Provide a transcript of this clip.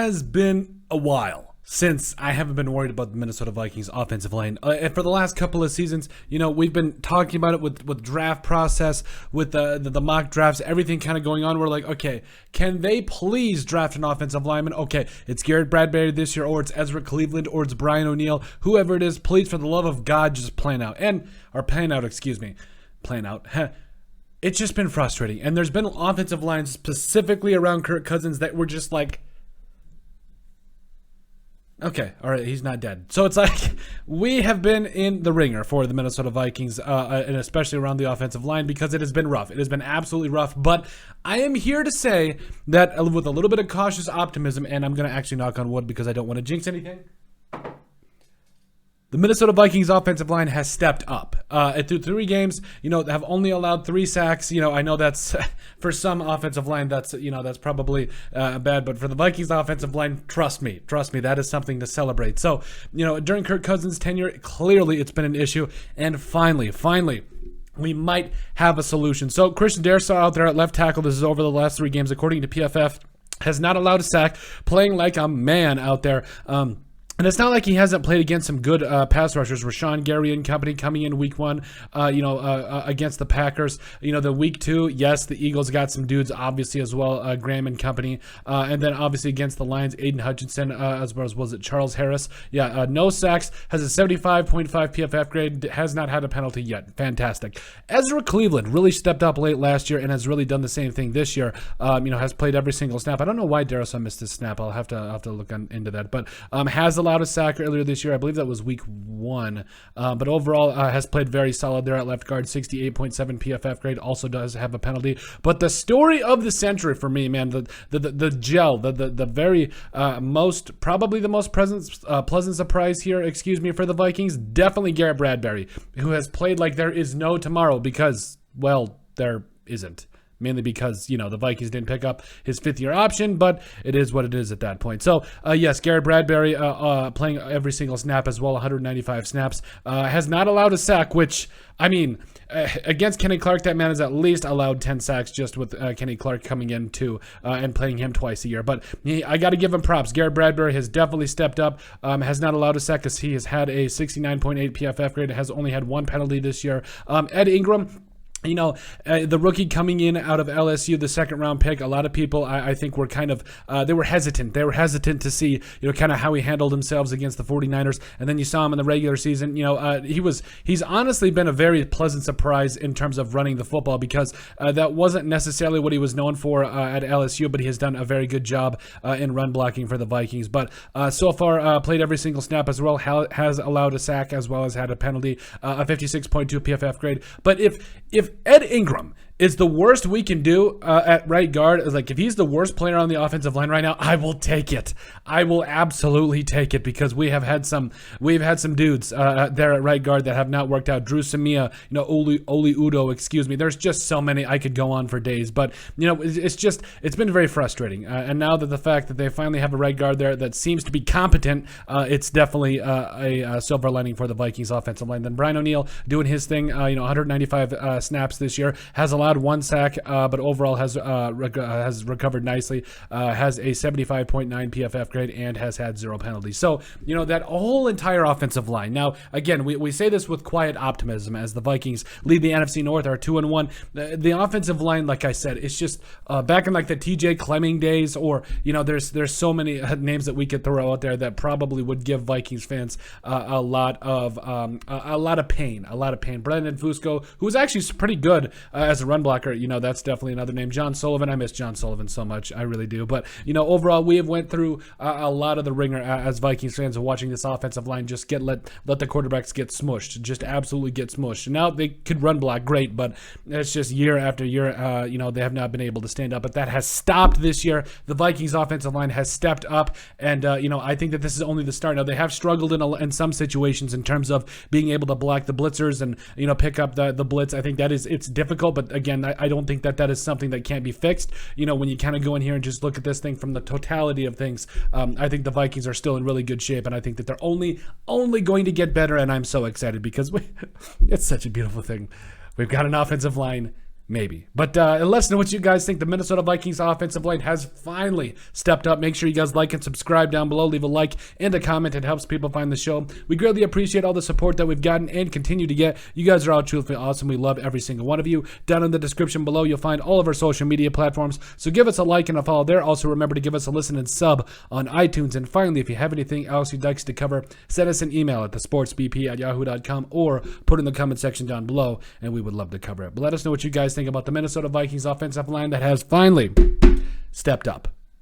has been a while since I haven't been worried about the Minnesota Vikings offensive line. And for the last couple of seasons, we've been talking about it with draft process, with the mock drafts, everything kind of going on. We're like, okay, can they please draft an offensive lineman? Okay, it's Garrett Bradbury this year, or it's Ezra Cleveland, or it's Brian O'Neill, whoever it is. Please, for the love of God, just plan out. It's just been frustrating. And there's been offensive lines specifically around Kirk Cousins that were just like, okay, all right, he's not dead. So it's like we have been in the ringer for the Minnesota Vikings, and especially around the offensive line, because it has been rough. It has been absolutely rough. But I am here to say that with a little bit of cautious optimism, and I'm going to actually knock on wood because I don't want to jinx anything, the Minnesota Vikings offensive line has stepped up. Through 3 games, have only allowed 3 sacks. I know that's for some offensive line, that's probably bad, but for the Vikings offensive line, trust me, that is something to celebrate. So, during Kirk Cousins' tenure, clearly it's been an issue, and finally, we might have a solution. So Christian Za'Darius out there at left tackle. This is over the last 3 games, according to PFF. Has not allowed a sack, playing like a man out there. And it's not like he hasn't played against some good pass rushers. Rashawn Gary and company coming in week 1, against the Packers. The week 2, yes, the Eagles got some dudes, obviously, as well, Graham and company. And then, obviously, against the Lions, Aiden Hutchinson, as well as, was it Charles Harris? Yeah, no sacks, has a 75.5 PFF grade, has not had a penalty yet. Fantastic. Ezra Cleveland really stepped up late last year and has really done the same thing this year. Has played every single snap. I don't know why Darius missed his snap. I'll have to look into that. But has allowed a sack earlier this year. I believe that was week 1. But overall, has played very solid there at left guard. 68.7 PFF grade. Also does have a penalty. But the story of the century for me, man, the gel, the very probably the most pleasant surprise here, for the Vikings, definitely Garrett Bradbury, who has played like there is no tomorrow because, well, there isn't. Mainly because, the Vikings didn't pick up his 5th-year option, but it is what it is at that point. So, yes, Garrett Bradbury playing every single snap as well, 195 snaps, has not allowed a sack, which, against Kenny Clark, that man has at least allowed 10 sacks just with Kenny Clark coming in too and playing him twice a year. But I got to give him props. Garrett Bradbury has definitely stepped up, has not allowed a sack because he has had a 69.8 PFF grade, has only had 1 penalty this year. Ed Ingram, the rookie coming in out of LSU, the 2nd-round pick, a lot of people, I think, were kind of, they were hesitant. They were hesitant to see, kind of how he handled himself against the 49ers. And then you saw him in the regular season. He's honestly been a very pleasant surprise in terms of running the football because that wasn't necessarily what he was known for at LSU, but he has done a very good job in run blocking for the Vikings. But so far, played every single snap as well, has allowed a sack as well as had a penalty, a 56.2 PFF grade. But if Ed Ingram is the worst we can do at right guard, is like if he's the worst player on the offensive line right now, I will take it. I will absolutely take it because we've had some dudes there at right guard that have not worked out. Drew Samia, Oli Udo, There's just so many. I could go on for days, but it's been very frustrating. And now that the fact that they finally have a right guard there that seems to be competent, it's definitely a silver lining for the Vikings offensive line. Then Brian O'Neill doing his thing, 195 snaps this year, has allowed 1 sack, but overall has recovered nicely, has a 75.9 PFF grade, and has had 0 penalties. So, that whole entire offensive line. Now, again, we say this with quiet optimism as the Vikings lead the NFC North, are 2-1. The offensive line, like I said, it's just back in like the TJ Clemming days, or, there's so many names that we could throw out there that probably would give Vikings fans a lot of pain. Brendan Fusco, who was actually pretty good as a run blocker, that's definitely another name. John Sullivan, I miss John Sullivan so much, I really do. But overall, we have went through a lot of the ringer as Vikings fans, of watching this offensive line just let the quarterbacks get smushed, just absolutely get smushed. Now they could run block great, but it's just year after year, they have not been able to stand up. But that has stopped this year. The Vikings offensive line has stepped up, and I think that this is only the start. Now they have struggled in some situations in terms of being able to block the blitzers and pick up the blitz. I think it's difficult, but again, I don't think that is something that can't be fixed. When you kind of go in here and just look at this thing from the totality of things, I think the Vikings are still in really good shape, and I think that they're only going to get better, and I'm so excited because it's such a beautiful thing. We've got an offensive line Maybe. But let us know what you guys think. The Minnesota Vikings offensive line has finally stepped up. Make sure you guys like and subscribe down below. Leave a like and a comment. It helps people find the show. We greatly appreciate all the support that we've gotten and continue to get. You guys are all truthfully awesome. We love every single one of you. Down in the description below, you'll find all of our social media platforms. So give us a like and a follow there. Also, remember to give us a listen and sub on iTunes. And finally, if you have anything else you'd like us to cover, send us an email at thesportsbp@yahoo.com or put in the comment section down below, and we would love to cover it. But let us know what you guys think about the Minnesota Vikings offensive line that has finally stepped up.